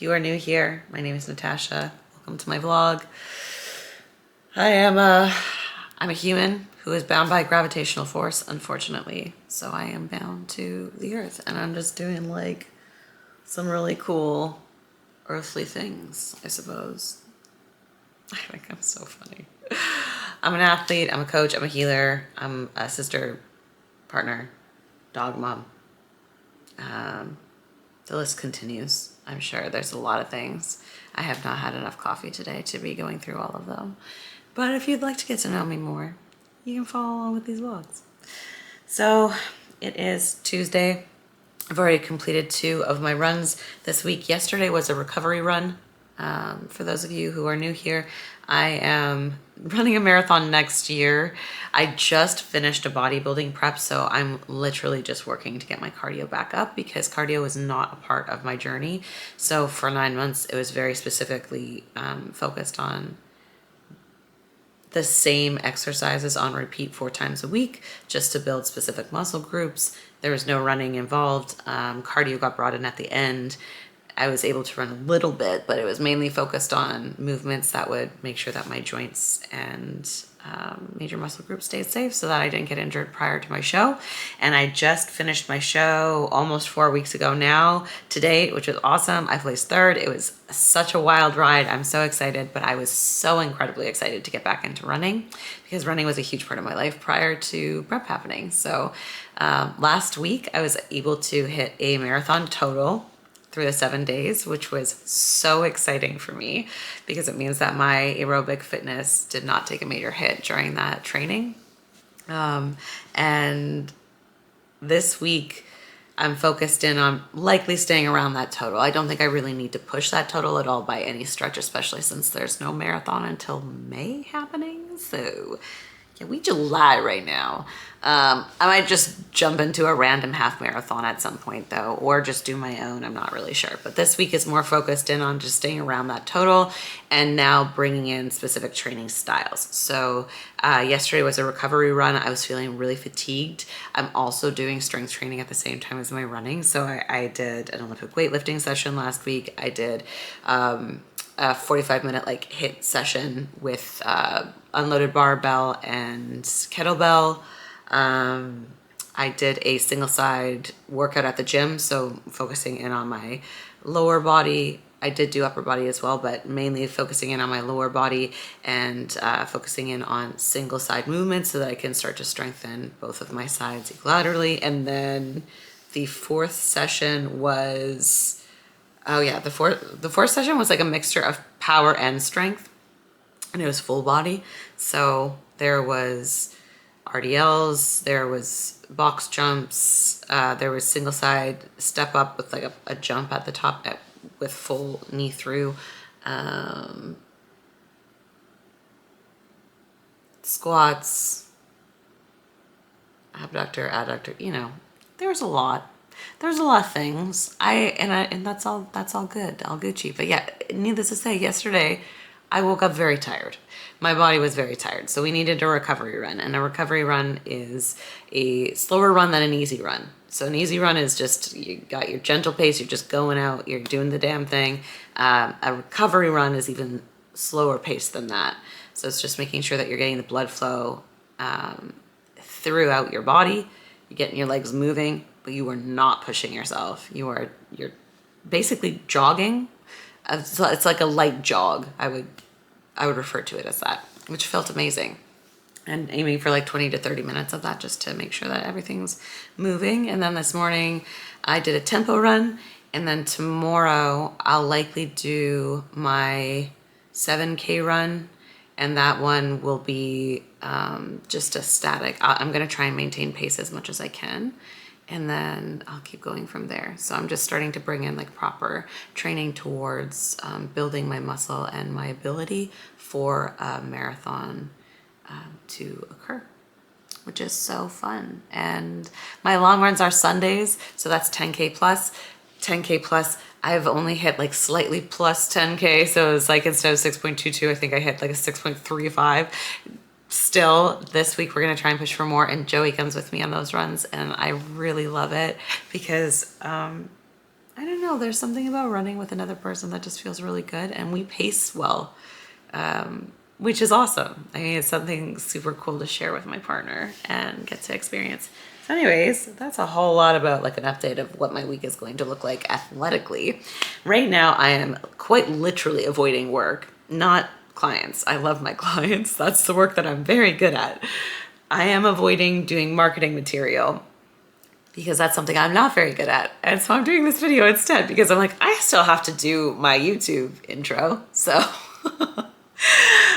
you are new here, my name is Natasha. Welcome to my vlog. I'm a human who is bound by gravitational force, unfortunately. So I am bound to the earth, and I'm just doing like some really cool earthly things, I suppose. I think I'm so funny. I'm an athlete, I'm a coach, I'm a healer, I'm a sister, partner, dog mom. The list continues. I'm sure there's a lot of things. I have not had enough coffee today to be going through all of them. But if you'd like to get to know me more, you can follow along with these vlogs. So it is Tuesday. I've already completed 2 of my runs this week. Yesterday was a recovery run. For those of you who are new here, I am running a marathon next year. I just finished a bodybuilding prep, so I'm literally just working to get my cardio back up because cardio is not a part of my journey. So for 9 months, it was very specifically focused on the same exercises on repeat 4 times a week just to build specific muscle groups. There was no running involved. Cardio got brought in at the end. I was able to run a little bit, but it was mainly focused on movements that would make sure that my joints and major muscle groups stayed safe so that I didn't get injured prior to my show. And I just finished my show almost 4 weeks ago now to date, which was awesome. I placed 3rd. It was such a wild ride. I'm so excited, but I was so incredibly excited to get back into running because running was a huge part of my life prior to prep happening. So last week I was able to hit a marathon total through the 7 days, which was so exciting for me because it means that my aerobic fitness did not take a major hit during that training. And this week I'm focused in on likely staying around that total. I don't think I really need to push that total at all by any stretch, especially since there's no marathon until May happening. So yeah, we July right now. I might just jump into a random half marathon at some point though, or just do my own. I'm not really sure. But this week is more focused in on just staying around that total and now bringing in specific training styles. So yesterday was a recovery run. I was feeling really fatigued. I'm also doing strength training at the same time as my running. So I did an Olympic weightlifting session last week. I did a 45-minute like HIIT session with unloaded barbell and kettlebell. I did a single side workout at the gym, so focusing in on my lower body. I did do upper body as well, but mainly focusing in on my lower body and focusing in on single side movements so that I can start to strengthen both of my sides equilaterally. And then the 4th session was, the fourth session was like a mixture of power and strength, and it was full body. So there was RDLs, there was box jumps, there was single side step up with like a jump at the top with full knee through, squats, abductor, adductor, there was a lot. There's a lot of things. And that's all good, all Gucci. But yeah, needless to say, yesterday I woke up very tired. My body was very tired. So we needed a recovery run. And a recovery run is a slower run than an easy run. So an easy run is just, you got your gentle pace, you're just going out, you're doing the damn thing. A recovery run is even slower pace than that. So it's just making sure that you're getting the blood flow throughout your body. You're getting your legs moving, but you are not pushing yourself. You're basically jogging. So it's like a light jog. I would refer to it as that, which felt amazing. And aiming for like 20 to 30 minutes of that just to make sure that everything's moving. And then this morning I did a tempo run. And then tomorrow I'll likely do my 7K run. And that one will be just a static. I'm going to try and maintain pace as much as I can. And then I'll keep going from there. So I'm just starting to bring in like proper training towards building my muscle and my ability for a marathon to occur, which is so fun. And my long runs are Sundays, so that's 10K plus. 10K plus, I've only hit like slightly plus 10K, so it was like instead of 6.22, I think I hit like a 6.35. Still, this week we're gonna try and push for more, and Joey comes with me on those runs, and I really love it because I don't know. There's something about running with another person that just feels really good, and we pace well, which is awesome. I mean, it's something super cool to share with my partner and get to experience. So, anyways, that's a whole lot about like an update of what my week is going to look like athletically. Right now, I am quite literally avoiding work, not clients. I love my clients. That's the work that I'm very good at. I am avoiding doing marketing material because that's something I'm not very good at. And so I'm doing this video instead because I'm like, I still have to do my YouTube intro. So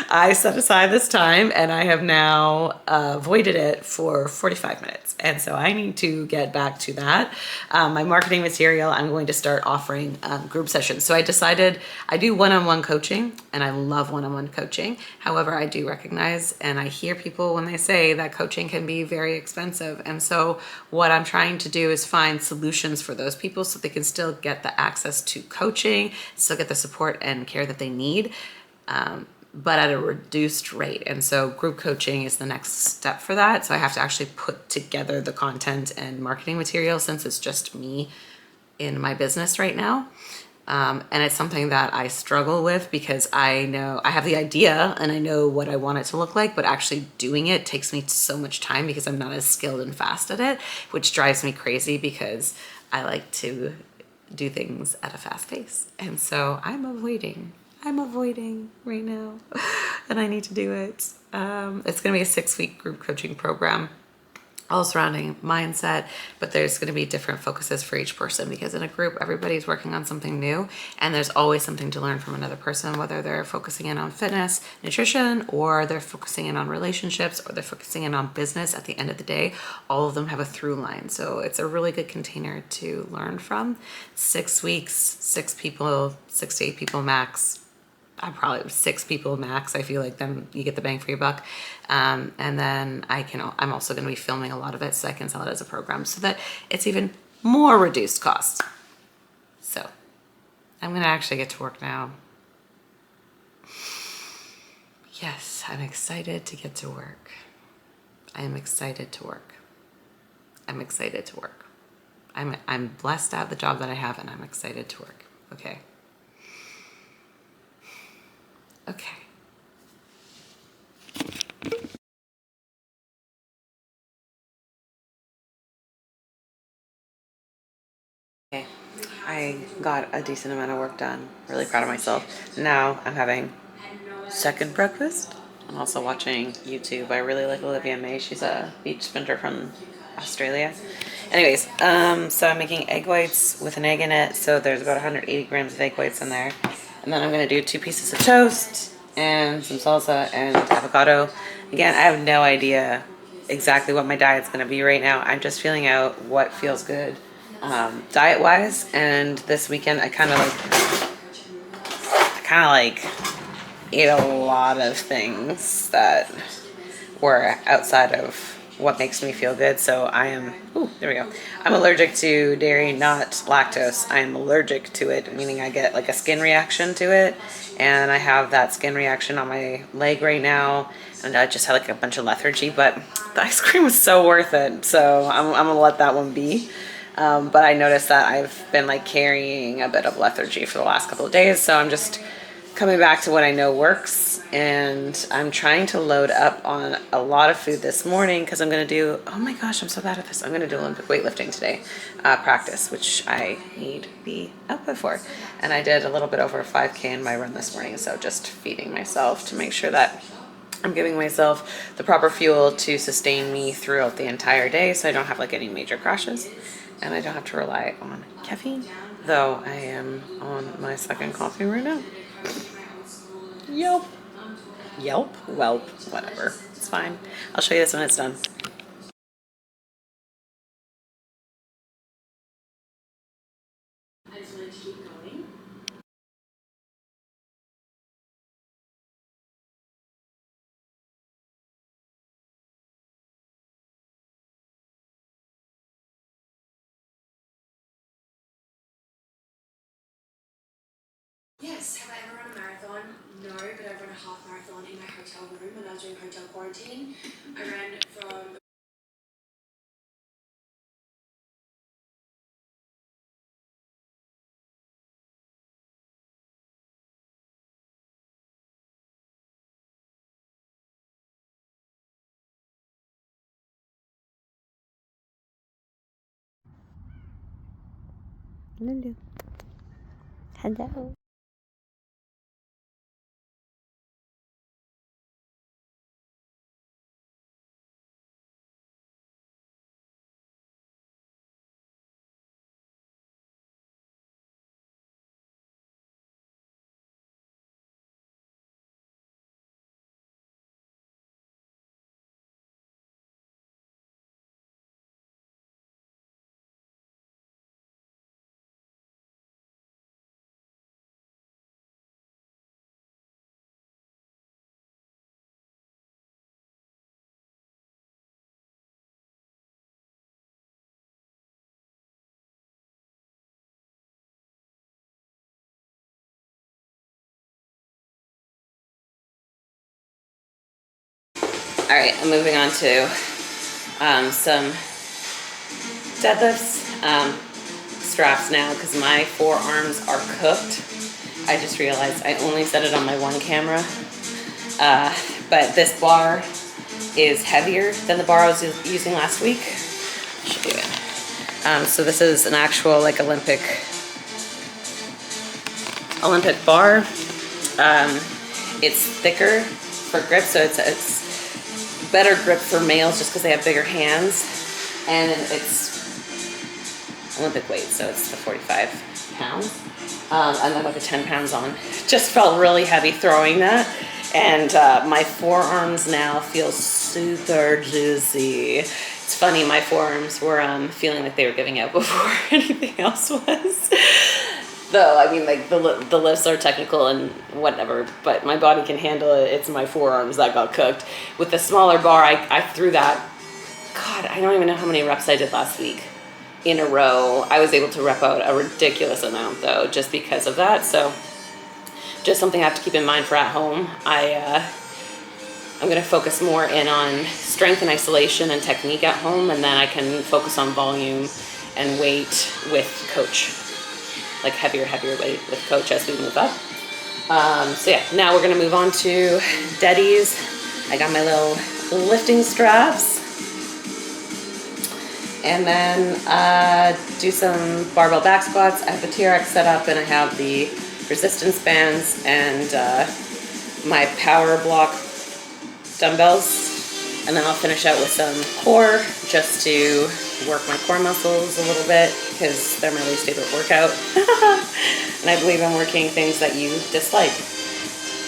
I set aside this time and I have now avoided it for 45 minutes. And so I need to get back to that. My marketing material, I'm going to start offering group sessions. So I decided I do one-on-one coaching and I love one-on-one coaching. However, I do recognize and I hear people when they say that coaching can be very expensive. And so what I'm trying to do is find solutions for those people so they can still get the access to coaching, still get the support and care that they need. But at a reduced rate. And so group coaching is the next step for that. So I have to actually put together the content and marketing material since it's just me in my business right now. And it's something that I struggle with because I know I have the idea and I know what I want it to look like, but actually doing it takes me so much time because I'm not as skilled and fast at it, which drives me crazy because I like to do things at a fast pace. And so I'm avoiding right now and I need to do it. It's going to be a 6-week group coaching program all surrounding mindset, but there's going to be different focuses for each person because in a group, everybody's working on something new and there's always something to learn from another person, whether they're focusing in on fitness, nutrition, or they're focusing in on relationships, or they're focusing in on business. At the end of the day, all of them have a through line. So it's a really good container to learn from. 6 weeks, 6 people, 6 to 8 people max. I probably 6 people max. I feel like then you get the bang for your buck. And then I'm also going to be filming a lot of it so I can sell it as a program so that it's even more reduced cost. So I'm going to actually get to work now. Yes, I'm excited to get to work. I am excited to work. I'm excited to work. I'm blessed to have the job that I have and I'm excited to work. Okay. Okay. Okay. I got a decent amount of work done. Really proud of myself. Now I'm having second breakfast. I'm also watching YouTube. I really like Olivia May. She's a beach sprinter from Australia. Anyways, so I'm making egg whites with an egg in it. So there's about 180 grams of egg whites in there. And then I'm going to do 2 pieces of toast and some salsa and avocado. Again, I have no idea exactly what my diet's going to be right now. I'm just feeling out what feels good diet wise. And this weekend I kind of like ate a lot of things that were outside of what makes me feel good. So I am, there we go. I'm allergic to dairy, not lactose. I am allergic to it, meaning I get like a skin reaction to it. And I have that skin reaction on my leg right now. And I just had like a bunch of lethargy, but the ice cream was so worth it. So I'm gonna let that one be. But I noticed that I've been like carrying a bit of lethargy for the last couple of days. So I'm just coming back to what I know works, and I'm trying to load up on a lot of food this morning because I'm going to do, oh my gosh, I'm so bad at this. I'm going to do Olympic weightlifting today, practice, which I need the output for. And I did a little bit over 5K in my run this morning, so just feeding myself to make sure that I'm giving myself the proper fuel to sustain me throughout the entire day so I don't have like any major crashes and I don't have to rely on caffeine, though I am on my second coffee right now. Yelp. Yelp? Welp. Whatever. It's fine. I'll show you this when it's done. I just wanted to keep going. Yes, have I ever run a marathon? No, but I ran a half marathon in my hotel room when I was doing hotel quarantine. I ran from Lulu. Hello. All right, I'm moving on to some deadlifts, straps now because my forearms are cooked. I just realized I only set it on my one camera, but this bar is heavier than the bar I was using last week. I'll show you it. So this is an actual like Olympic bar. It's thicker for grip, so it's better grip for males just because they have bigger hands, and it's Olympic weight, so it's the 45 pounds. And then with the 10 pounds on, just felt really heavy throwing that. And my forearms now feel super juicy. It's funny, my forearms were feeling like they were giving out before anything else was. Though, I mean, like, the lifts are technical and whatever, but my body can handle it. It's my forearms that got cooked. With the smaller bar, I threw that, God, I don't even know how many reps I did last week in a row. I was able to rep out a ridiculous amount, though, just because of that. So, just something I have to keep in mind for at home. I'm going to focus more in on strength and isolation and technique at home, and then I can focus on volume and weight with coach. Like heavier weight with coach as we move up. So yeah, now we're gonna move on to deadies. I got my little lifting straps. And then do some barbell back squats. I have the TRX set up and I have the resistance bands and my power block dumbbells. And then I'll finish out with some core just to work my core muscles a little bit because they're my least favorite workout. And I believe in working things that you dislike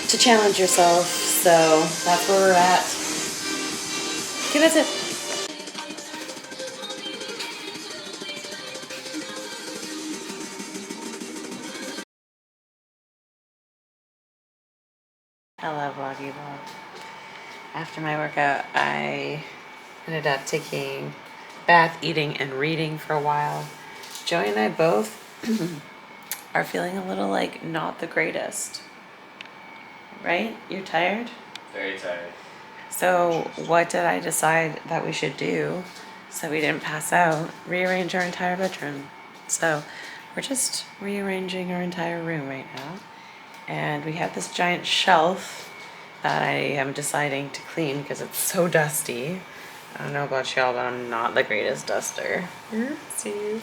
to challenge yourself. So that's where we're at. Okay, that's it. Hello, Vloggy Vlog. After my workout, I ended up taking bath, eating, and reading for a while. Joey and I both are feeling a little like not the greatest. Right? You're tired? Very tired. So what did I decide that we should do so we didn't pass out? Rearrange our entire bedroom. So we're just rearranging our entire room right now. And we have this giant shelf that I am deciding to clean because it's so dusty. I don't know about y'all, but I'm not the greatest duster. See?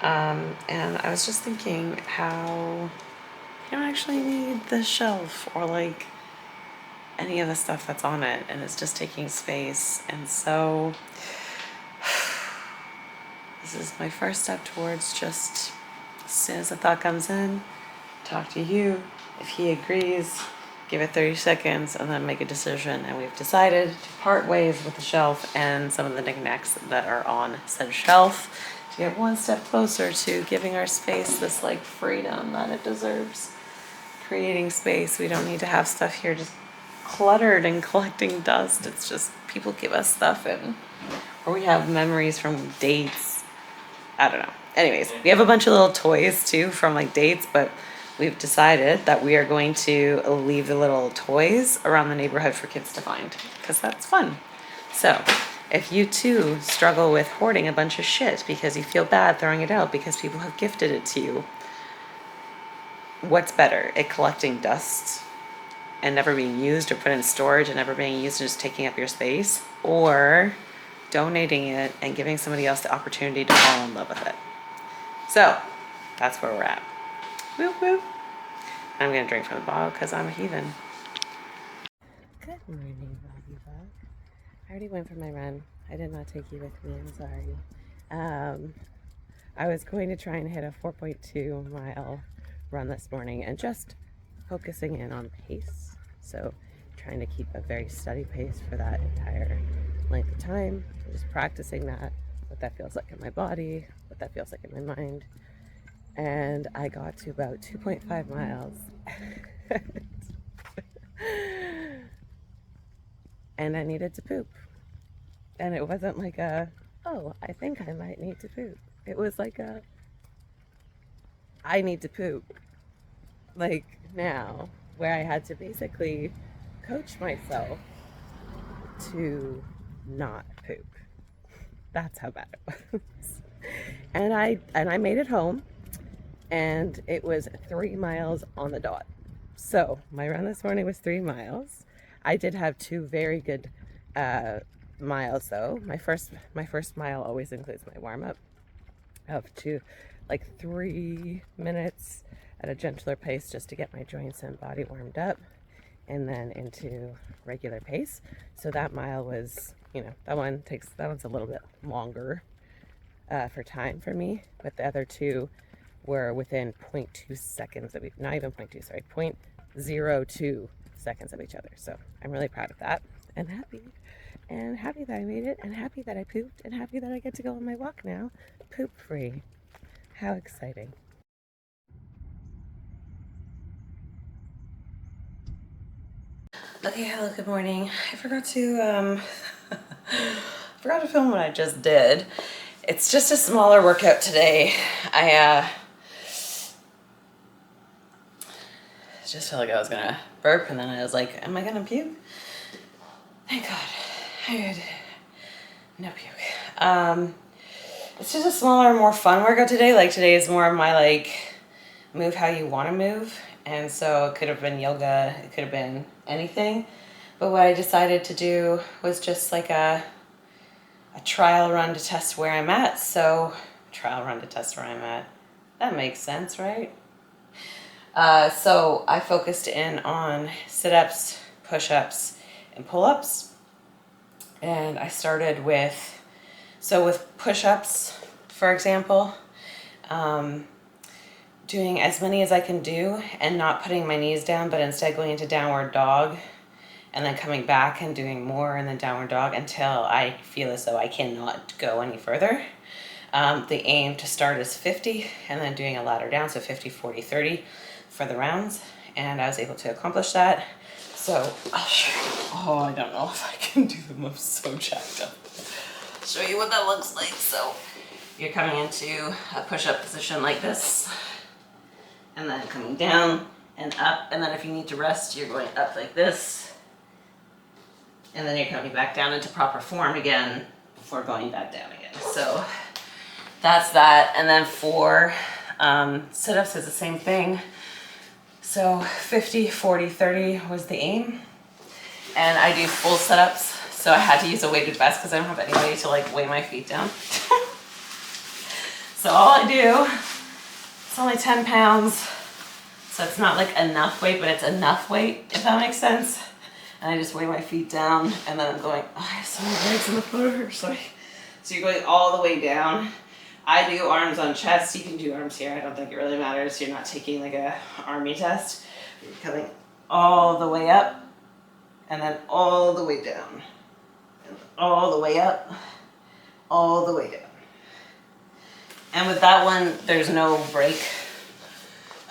And I was just thinking how you don't actually need the shelf or like any of the stuff that's on it, and it's just taking space. And so this is my first step towards just, as soon as the thought comes in, talk to you. If he agrees, give it 30 seconds and then make a decision. And we've decided to part ways with the shelf and some of the knickknacks that are on said shelf to get one step closer to giving our space this like freedom that it deserves. Creating space. We don't need to have stuff here just cluttered and collecting dust. It's just people give us stuff and or we have memories from dates. I don't know. Anyways, we have a bunch of little toys too from like dates, but we've decided that we are going to leave the little toys around the neighborhood for kids to find because that's fun. So if you too struggle with hoarding a bunch of shit because you feel bad throwing it out because people have gifted it to you, what's better? It collecting dust and never being used or put in storage and never being used and just taking up your space, or donating it and giving somebody else the opportunity to fall in love with it? So That's where we're at. Whoop, whoop. I'm gonna drink from the bottle because I'm a heathen. Good morning, Bobby Bug. I already went for my run. I did not take you with me, I'm sorry. I was going to try and hit a 4.2 mile run this morning and just focusing in on pace. So trying to keep a very steady pace for that entire length of time. Just practicing that, what that feels like in my body, what that feels like in my mind. And I got to about 2.5 miles. And I needed to poop. And it wasn't like oh, I think I might need to poop. It was like I need to poop. Like now, where I had to basically coach myself to not poop. That's how bad it was. And I made it home, and it was 3 miles on the dot. So my run this morning was 3 miles. I did have 2 very good miles though. My first mile always includes my warm up of 3 minutes at a gentler pace just to get my joints and body warmed up, and then into regular pace. So that mile was, that one's a little bit longer for time for me, but the other 2 were within 0.2 seconds of not even 0.2, sorry, 0.02 seconds of each other. So I'm really proud of that and happy that I made it, and happy that I pooped, and happy that I get to go on my walk now, poop free. How exciting. Okay, hello, good morning. I forgot to film what I just did. It's just a smaller workout today. I just felt like I was gonna burp, and then I was like, am I gonna puke? Thank God. I did no puke. It's just a smaller, more fun workout today. Like today is more of my move how you want to move. And so it could have been yoga, it could have been anything. But what I decided to do was just like a trial run to test where I'm at. So trial run to test where I'm at. That makes sense, right? So I focused in on sit-ups, push-ups, and pull-ups. And I started with push-ups, for example, doing as many as I can do and not putting my knees down, but instead going into downward dog and then coming back and doing more in the downward dog until I feel as though I cannot go any further. The aim to start is 50 and then doing a ladder down, so 50, 40, 30 for the rounds. And I was able to accomplish that. So I'll show you. Oh, I don't know if I can do them. I'm so jacked up. Show you what that looks like. So you're coming into a push-up position like this, and then coming down and up, and then if you need to rest, you're going up like this, and then you're coming back down into proper form again before going back down again. So that's that. And then for sit-ups is the same thing. So 50, 40, 30 was the aim. And I do full sit-ups, so I had to use a weighted vest because I don't have any way to weigh my feet down. So all I do, it's only 10 pounds, so it's not enough weight, but it's enough weight, if that makes sense. And I just weigh my feet down, and then I'm going, oh, I have so many legs in the floor. So you're going all the way down. I do arms on chest. You can do arms here. I don't think it really matters. You're not taking a army test. You're coming all the way up, and then all the way down, and all the way up, all the way down. And with that one, there's no break,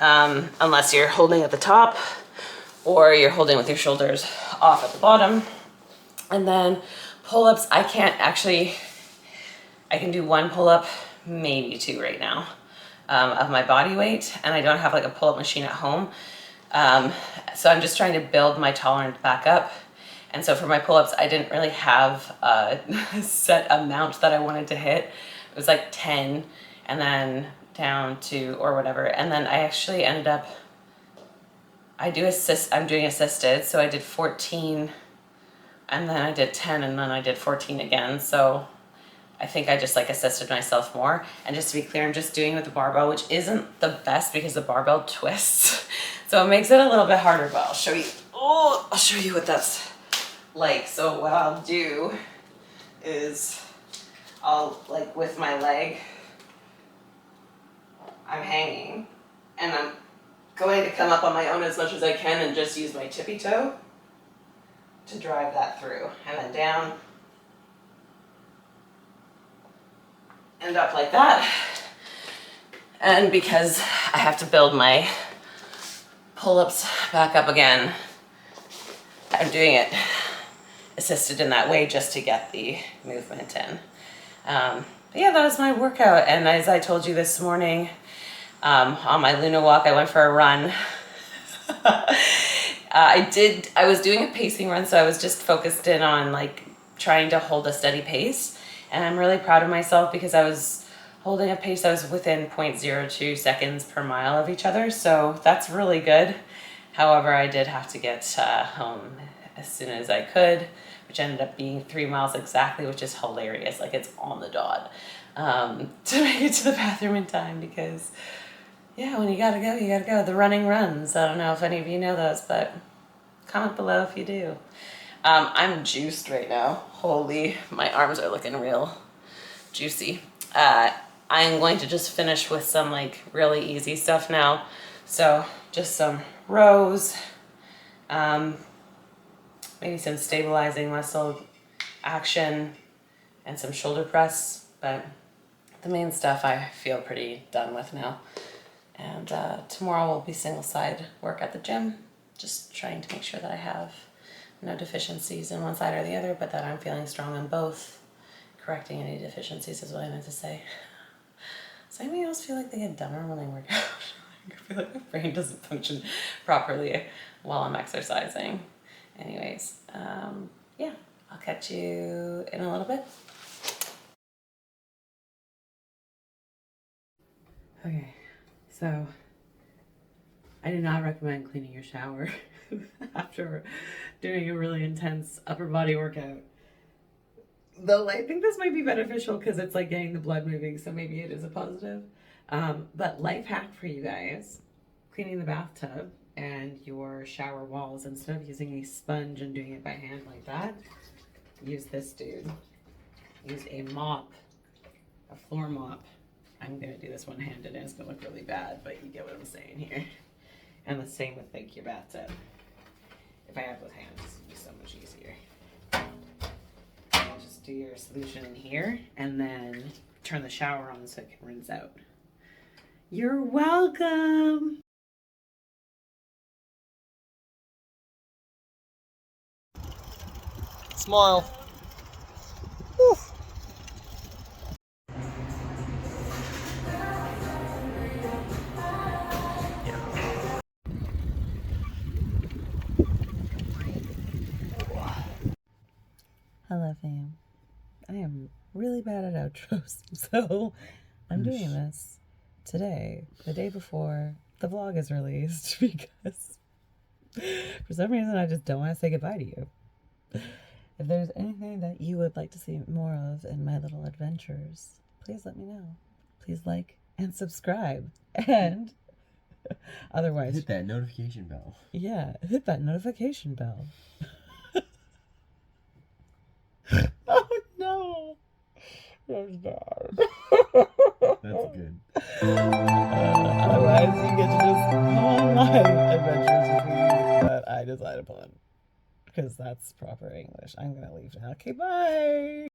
unless you're holding at the top or you're holding with your shoulders off at the bottom. And then pull-ups, I can do 1 pull-up, maybe 2 right now, of my body weight, and I don't have a pull-up machine at home. So I'm just trying to build my tolerance back up. And so for my pull-ups, I didn't really have a set amount that I wanted to hit. It was 10 and then down to, or whatever. And then I actually ended up, I'm doing assisted. So I did 14 and then I did 10 and then I did 14 again. So I think I just like assisted myself more. And just to be clear, I'm just doing it with the barbell, which isn't the best because the barbell twists. So it makes it a little bit harder, but I'll show you. Oh, I'll show you what that's like. So what I'll do is I'll, like, with my leg, I'm hanging and I'm going to come up on my own as much as I can and just use my tippy toe to drive that through, and then down and up like that. And because I have to build my pull-ups back up again, I'm doing it assisted in that way just to get the movement in. But yeah, that was my workout. And as I told you this morning, on my Luna walk, I went for a run. I was doing a pacing run, so I was just focused in on like trying to hold a steady pace. And I'm really proud of myself because I was holding a pace that was within 0.02 seconds per mile of each other. So that's really good. However, I did have to get home as soon as I could, which ended up being 3 miles exactly, which is hilarious. Like, it's on the dot, to make it to the bathroom in time because, yeah, when you gotta go, you gotta go. The running runs. I don't know if any of you know those, but comment below if you do. I'm juiced right now. Holy, my arms are looking real juicy. I'm going to just finish with some like really easy stuff now. So just some rows, maybe some stabilizing muscle action and some shoulder press, but the main stuff I feel pretty done with now. And tomorrow will be single side work at the gym, just trying to make sure that I have no deficiencies in one side or the other, but that I'm feeling strong in both. Correcting any deficiencies is what I meant to say. Does anybody else feel like they get dumber when they work out? I feel like my brain doesn't function properly while I'm exercising. Anyways, yeah, I'll catch you in a little bit. Okay, so I do not recommend cleaning your shower after doing a really intense upper body workout. Though I think this might be beneficial because it's like getting the blood moving, so maybe it is a positive. But life hack for you guys, cleaning the bathtub and your shower walls, instead of using a sponge and doing it by hand like that, use this dude. Use a mop, a floor mop. I'm gonna do this one-handed and it's gonna look really bad, but you get what I'm saying here. And the same with like your bathtub. If I have both hands, it'd be so much easier. And just do your solution in here and then turn the shower on so it can rinse out. You're welcome. Smile. Woo. Hello, fam. I am really bad at outros, so I'm doing this today, the day before the vlog is released, because for some reason I just don't want to say goodbye to you. If there's anything that you would like to see more of in my little adventures, please let me know. Please like and subscribe. And otherwise, Hit that notification bell. yeah, hit that notification bell. Oh no! That's bad. That's good. Otherwise, you get to just go on my adventures with me that I decide upon. Because that's proper English. I'm going to leave now. Okay, bye!